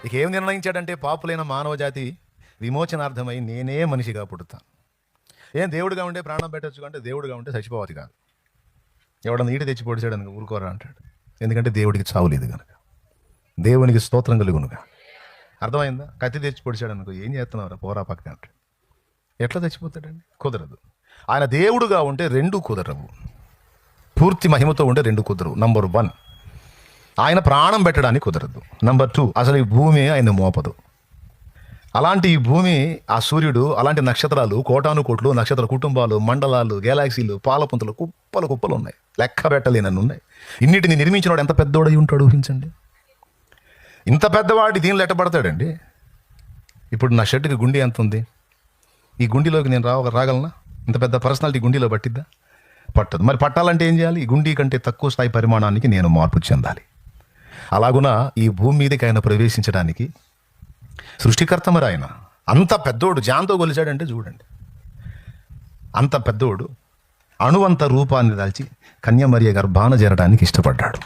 ఇక ఏం నిర్ణయించాడంటే పాపులైన మానవ జాతి విమోచనార్థమై నేనే మనిషిగా పుడతాను. ఏం దేవుడిగా ఉంటే ప్రాణం పెట్టచ్చు అంటే దేవుడిగా ఉంటే చచ్చిపోవాలి కాదు. ఎవడన్నా నీటి తెచ్చి పొడిచాడు అనుకో ఊరుకోరా అంటాడు. ఎందుకంటే దేవుడికి చావు లేదు కనుక, దేవునికి స్తోత్రం కలుగునుగా. అర్థమైందా? కత్తి తెచ్చి పొడిచాడు అనుకో ఏం చేస్తున్నావురా పోరా పక్కన అంటాడు. ఎట్లా చచ్చిపోతాడండి? కుదరదు. ఆయన దేవుడుగా ఉంటే రెండు కుదరవు, పూర్తి మహిమతో ఉంటే రెండు కుదరవు. నంబర్ 1, ఆయన ప్రాణం పెట్టడానికి కుదరదు. నంబర్ 2, అసలు ఈ భూమి ఆయన మోపదు. అలాంటి ఈ భూమి, ఆ సూర్యుడు, అలాంటి నక్షత్రాలు, కోటాను కోట్లు నక్షత్ర కుటుంబాలు, మండలాలు, గెలాక్సీలు, పాలపుంతలు కుప్పలు కుప్పలు ఉన్నాయి, లెక్క పెట్టలేనన్ను ఉన్నాయి. ఇన్నిటిని నిర్మించినవాడు ఎంత పెద్దోడై ఉంటాడు ఊహించండి. ఇంత పెద్దవాడి దీనిలో ఎట్టబడతాడండి. ఇప్పుడు నా షర్టుకి గుండె ఎంత ఉంది? ఈ గుండెలోకి నేను రాగలనా? ఇంత పెద్ద పర్సనాలిటీ గుండెలో పట్టిద్దా? పట్టదు. మరి పట్టాలంటే ఏం చేయాలి? ఈ గుండె కంటే తక్కువ స్థాయి పరిమాణానికి నేను మార్పు చెందాలి. అలాగున ఈ భూమి మీదకి ఆయన ప్రవేశించడానికి సృష్టికర్త మరి ఆయన అంత పెద్దోడు జాన్తో కొలిచాడంటే చూడండి. అంత పెద్దోడు అణువంత రూపాన్ని దాల్చి కన్యమరియ గర్భాన చేరడానికి ఇష్టపడ్డాడు.